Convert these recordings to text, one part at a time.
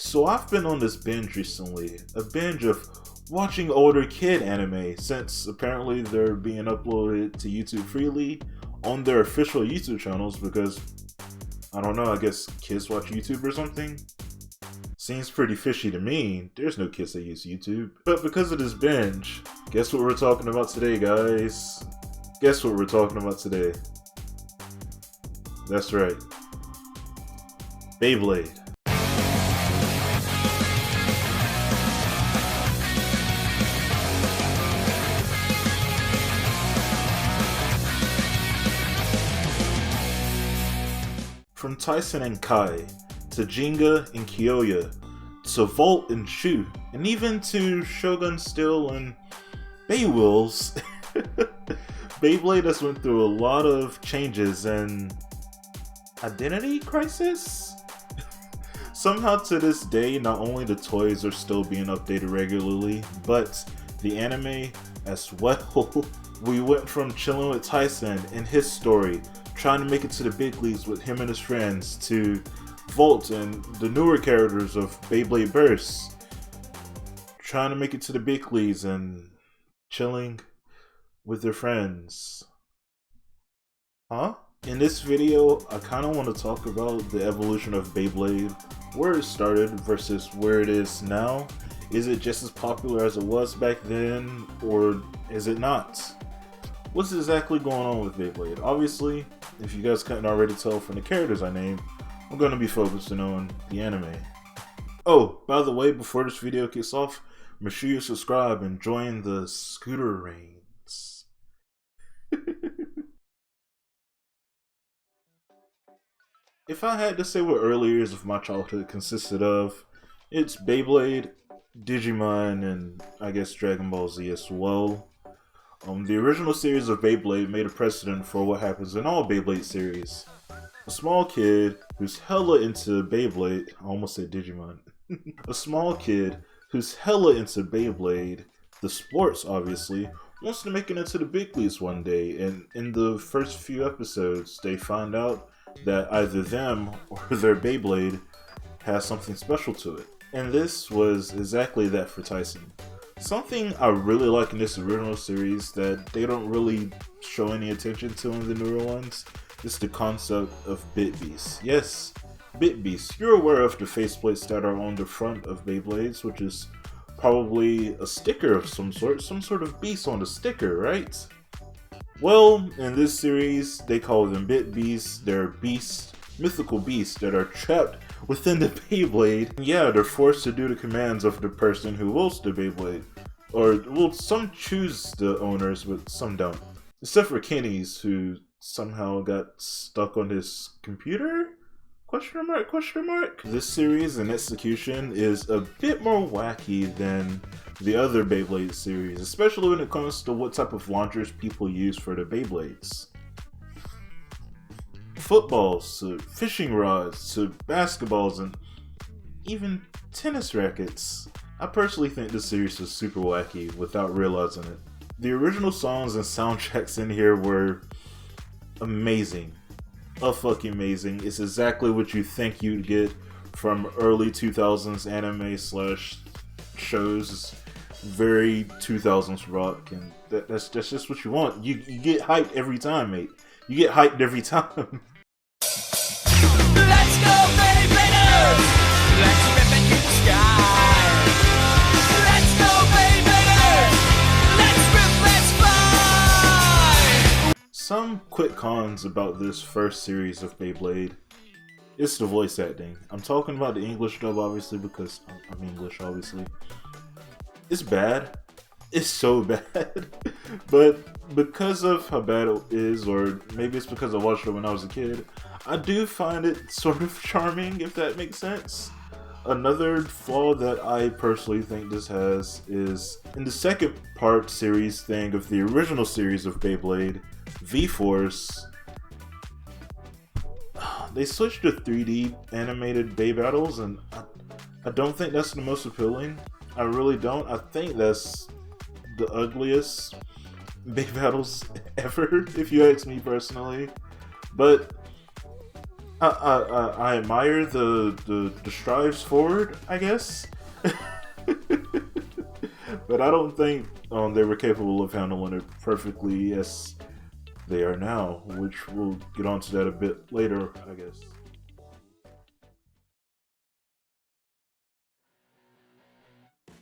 So I've been on this binge recently, a binge of watching older kid anime since apparently they're being uploaded to YouTube freely on their official YouTube channels because, I don't know, I guess kids watch YouTube or something? Seems pretty fishy to me. There's no kids that use YouTube. But because of this binge, guess what we're talking about today, guys? Guess what we're talking about today? That's right. Beyblade. From Tyson and Kai, to Jinga and Kyoya, to Valt and Shu, and even to Shogun Steel and Baywheels, Beyblade has went through a lot of changes and identity crisis? Somehow to this day, not only the toys are still being updated regularly, but the anime as well. We went from chilling with Tyson and his story, trying to make it to the big leagues with him and his friends, to Valt and the newer characters of Beyblade Burst, trying to make it to the big leagues and chilling with their friends. Huh? In this video, I kind of want to talk about the evolution of Beyblade, where it started versus where it is now. Is it just as popular as it was back then, or is it not? What's exactly going on with Beyblade? Obviously, if you guys couldn't already tell from the characters I named, I'm going to be focusing on the anime. Oh, by the way, before this video kicks off, make sure you subscribe and join the scooter reigns. If I had to say what early years of my childhood consisted of, it's Beyblade, Digimon, and I guess Dragon Ball Z as well. The original series of Beyblade made a precedent for what happens in all Beyblade series. A small kid who's hella into Beyblade, I almost said Digimon. A small kid who's hella into Beyblade, the sports obviously, wants to make it into the big leagues one day, and in the first few episodes they find out that either them or their Beyblade has something special to it. And this was exactly that for Tyson. Something I really like in this original series that they don't really show any attention to in the newer ones is the concept of Bit Beasts. Yes, Bit Beasts. You're aware of the faceplates that are on the front of Beyblades, which is probably a sticker of some sort of beast on the sticker, right? Well, in this series, they call them Bit Beasts. They're beasts, mythical beasts that are trapped within the Beyblade. Yeah, they're forced to do the commands of the person who wields the Beyblade. Or, well, some choose the owners, but some don't. Except for Kenny's, who somehow got stuck on his computer? Question mark, question mark? This series in execution is a bit more wacky than the other Beyblade series, especially when it comes to what type of launchers people use for the Beyblades. Footballs, to fishing rods, to basketballs, and even tennis rackets. I personally think this series was super wacky without realizing it. The original songs and soundtracks in here were amazing. Fucking amazing. It's exactly what you think you'd get from early 2000s anime slash shows. Very 2000s rock, and that's just what you want. You get hyped every time, mate. You get hyped every time. Let's go, Beybladers! Let's rip into the sky! Let's go, Beybladers! Let's rip, let's fly! Some quick cons about this first series of Beyblade. It's the voice acting. I'm talking about the English dub, obviously, because I'm English, obviously. It's bad. It's so bad. But because of how bad it is, or maybe it's because I watched it when I was a kid, I do find it sort of charming, if that makes sense. Another flaw that I personally think this has is in the second part series thing of the original series of Beyblade, V-Force, they switched to 3D animated Bey battles, and I don't think that's the most appealing. I really don't. I think that's the ugliest Bey battles ever, if you ask me personally. But I admire the strives forward, I guess. But I don't think they were capable of handling it perfectly as they are now, which we'll get onto that a bit later, I guess.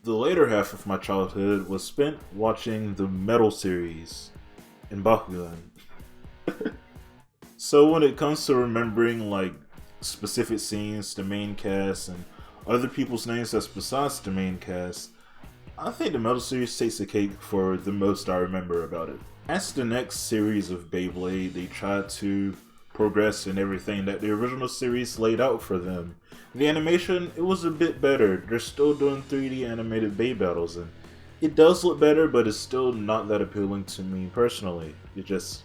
The later half of my childhood was spent watching the Metal series in Bakugan. So when it comes to remembering like specific scenes, the main cast, and other people's names that's besides the main cast, I think the Metal series takes the cake for the most I remember about it. As the next series of Beyblade, they tried to progress in everything that the original series laid out for them. The animation, it was a bit better. They're still doing 3D animated Beyblade battles, and it does look better, but it's still not that appealing to me personally. It just,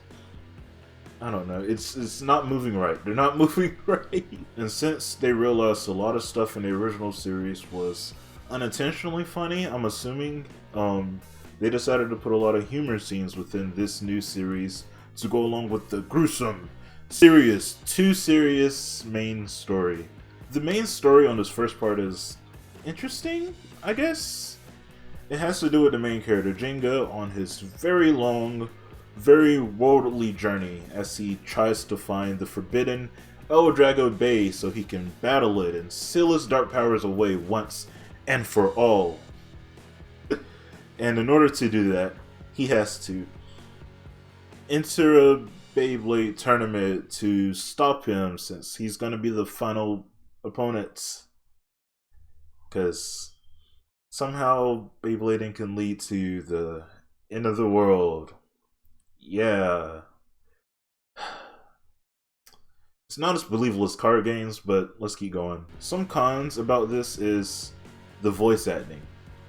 I don't know, it's not moving right. They're not moving right. And since they realized a lot of stuff in the original series was unintentionally funny, I'm assuming they decided to put a lot of humor scenes within this new series to go along with the gruesome, serious, too serious main story. The main story on this first part is interesting, I guess. It has to do with the main character, Jenga, on his very long, very worldly journey as he tries to find the forbidden El Drago Bay so he can battle it and seal his dark powers away once and for all. And in order to do that, he has to enter a Beyblade tournament to stop him, since he's going to be the final opponent. Because somehow Beyblading can lead to the end of the world. Yeah. It's not as believable as card games, but let's keep going. Some cons about this is the voice acting.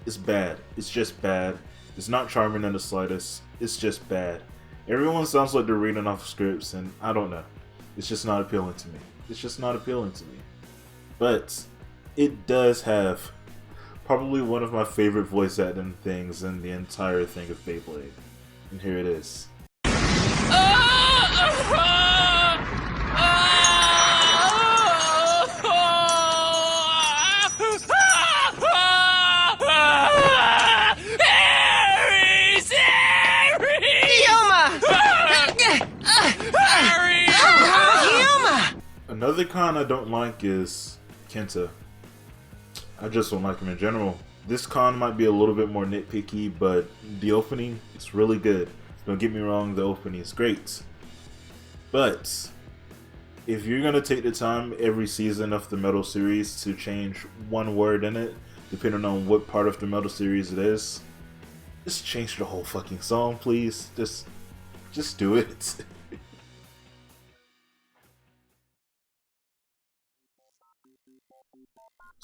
It's bad. It's just bad. It's not charming in the slightest. It's just bad. Everyone sounds like they're reading off scripts, and I don't know. It's just not appealing to me. It's just not appealing to me. But it does have probably one of my favorite voice acting things in the entire thing of Beyblade. And here it is. Another con I don't like is Kenta. I just don't like him in general. This con might be a little bit more nitpicky, but the opening is really good. Don't get me wrong, the opening is great. But if you're gonna take the time every season of the Metal series to change one word in it, depending on what part of the Metal series it is, just change the whole fucking song, please. Just do it.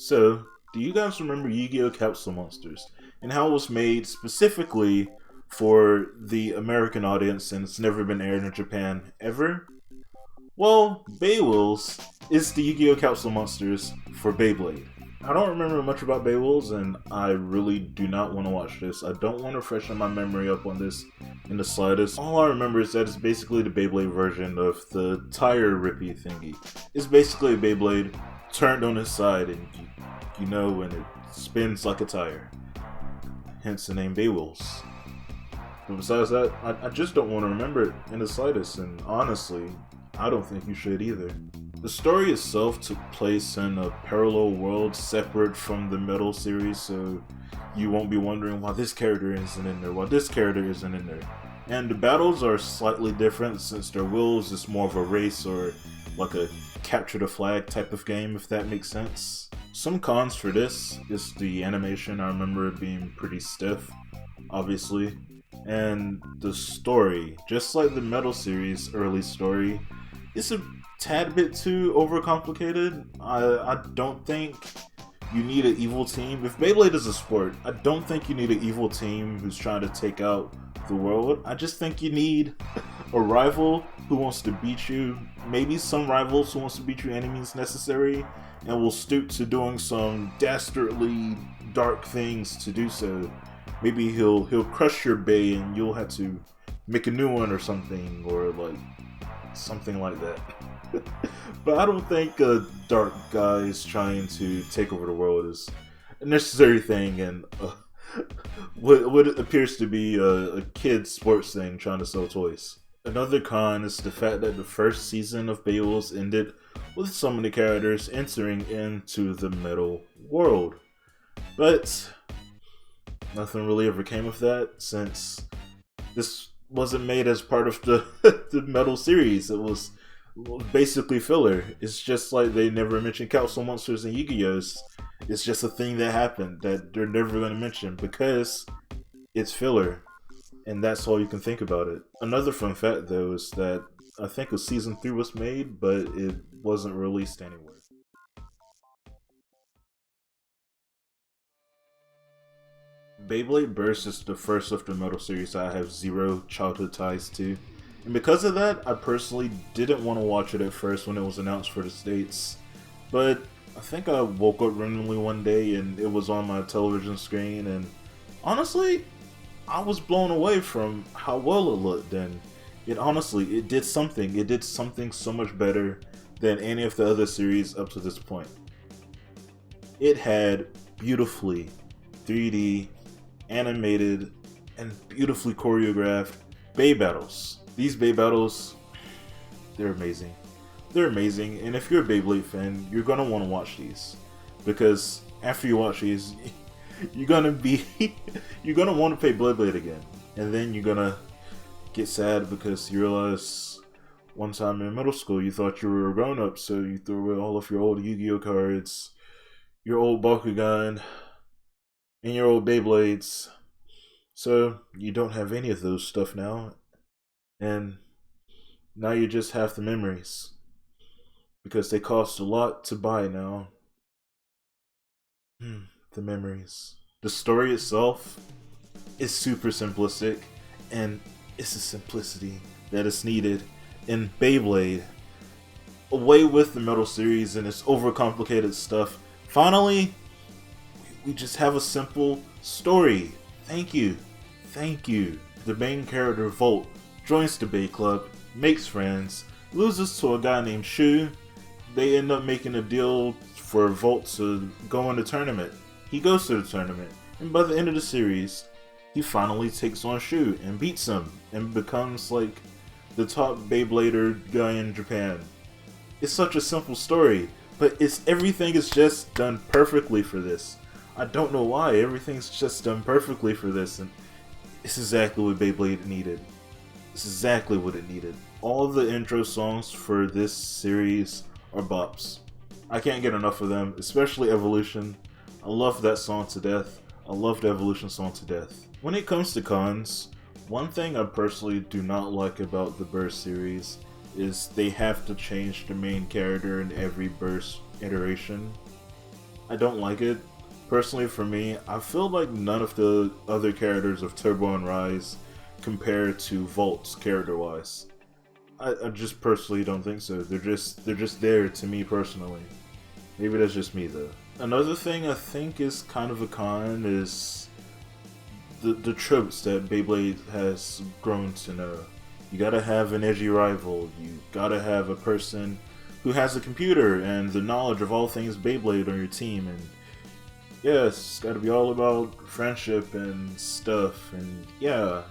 So, do you guys remember Yu-Gi-Oh! Capsule Monsters and how it was made specifically for the American audience and it's never been aired in Japan ever? Well, Beywills is the Yu-Gi-Oh! Capsule Monsters for Beyblade. I don't remember much about Beywills, and I really do not want to watch this. I don't want to freshen my memory up on this in the slightest. All I remember is that it's basically the Beyblade version of the tire rippy thingy. It's basically a Beyblade turned on its side, and you know when it spins like a tire. Hence the name Beywills. But besides that, I just don't want to remember it in the slightest, and honestly, I don't think you should either. The story itself took place in a parallel world separate from the Metal series, so you won't be wondering why this character isn't in there, why this character isn't in there. And the battles are slightly different since their wheels is more of a race or like a capture the flag type of game, if that makes sense. Some cons for this is the animation. I remember it being pretty stiff, obviously. And the story, just like the Metal series early story, it's a tad bit too overcomplicated. I don't think you need an evil team. If Beyblade is a sport, I don't think you need an evil team who's trying to take out the world. I just think you need a rival who wants to beat you. Maybe some rivals who wants to beat you, enemies necessary, and will stoop to doing some dastardly dark things to do so. Maybe he'll crush your bay and you'll have to make a new one or something, or like something like that. But I don't think dark guys trying to take over the world is a necessary thing, and what appears to be a kid's sports thing trying to sell toys. Another con is the fact that the first season of Beowulf ended with some of the characters entering into the metal world. But nothing really ever came of that, since this wasn't made as part of the, the metal series. It was basically filler. It's just like they never mentioned Council Monsters and Yugioh. It's just a thing that happened that they're never going to mention because it's filler. And that's all you can think about it. Another fun fact though is that I think a season 3 was made, but it wasn't released anywhere. Beyblade Burst is the first of the metal series I have zero childhood ties to. And because of that, I personally didn't want to watch it at first when it was announced for the States. But I think I woke up randomly one day and it was on my television screen, and honestly, I was blown away from how well it looked, and it did something. It did something so much better than any of the other series up to this point. It had beautifully 3D, animated, and beautifully choreographed Bey battles. These Bey battles, they're amazing. They're amazing, and if you're a Beyblade fan, you're gonna want to watch these, because after you watch these, you're gonna want to play Beyblade again, and then you're gonna get sad because you realize one time in middle school you thought you were a grown-up, so you threw away all of your old Yu-Gi-Oh cards, your old Bakugan, and your old Beyblades, so you don't have any of those stuff now, and now you just have the memories, because they cost a lot to buy now. The memories. The story itself is super simplistic, and it's the simplicity that is needed in Beyblade. Away with the metal series and its overcomplicated stuff, finally, we just have a simple story. Thank you. Thank you. The main character, Valt, joins the Bey Club, makes friends, loses to a guy named Shu. They end up making a deal for Valt to go in the tournament. He goes to the tournament, and by the end of the series, he finally takes on Shu and beats him, and becomes like the top Beyblader guy in Japan. It's such a simple story, but everything is just done perfectly for this. I don't know why, everything's just done perfectly for this, and it's exactly what Beyblade needed. It's exactly what it needed. All of the intro songs for this series are bops. I can't get enough of them, especially Evolution. I love that song to death. I love the Evolution song to death. When it comes to cons, one thing I personally do not like about the Burst series is they have to change the main character in every Burst iteration. I don't like it. Personally, for me, I feel like none of the other characters of Turbo and Rise compare to Valt's character-wise. I just personally don't think so. They're just there to me personally. Maybe that's just me though. Another thing I think is kind of a con is the tropes that Beyblade has grown to know. You gotta have an edgy rival, you gotta have a person who has a computer and the knowledge of all things Beyblade on your team, and yeah, it's gotta be all about friendship and stuff, and yeah.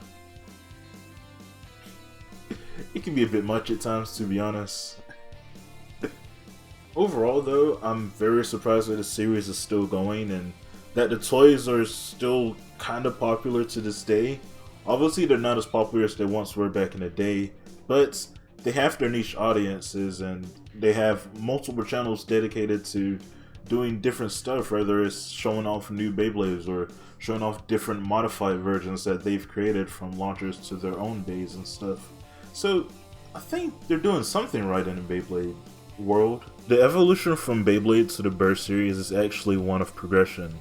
It can be a bit much at times, to be honest. Overall though, I'm very surprised that the series is still going and that the toys are still kind of popular to this day. Obviously they're not as popular as they once were back in the day, but they have their niche audiences and they have multiple channels dedicated to doing different stuff, whether it's showing off new Beyblades or showing off different modified versions that they've created from launchers to their own Beys and stuff. So I think they're doing something right in the Beyblade world. The evolution from Beyblade to the Burst series is actually one of progression.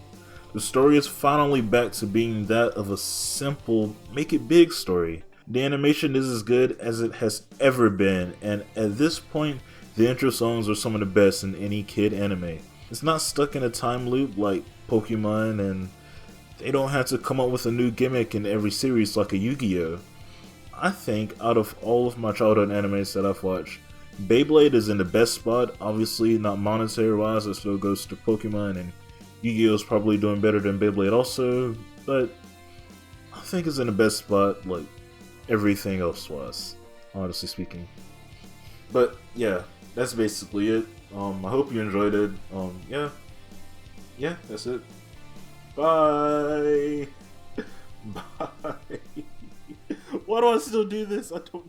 The story is finally back to being that of a simple, make it big story. The animation is as good as it has ever been, and at this point, the intro songs are some of the best in any kid anime. It's not stuck in a time loop like Pokemon, and they don't have to come up with a new gimmick in every series like a Yugioh. I think out of all of my childhood animes that I've watched, Beyblade is in the best spot. Obviously, not monetary wise, it still goes to Pokemon, and Yu-Gi-Oh is probably doing better than Beyblade also, but I think it's in the best spot, like everything else was, honestly speaking. But yeah, that's basically it. I hope you enjoyed it. Yeah, that's it. Bye. Bye. Why do I still do this? I don't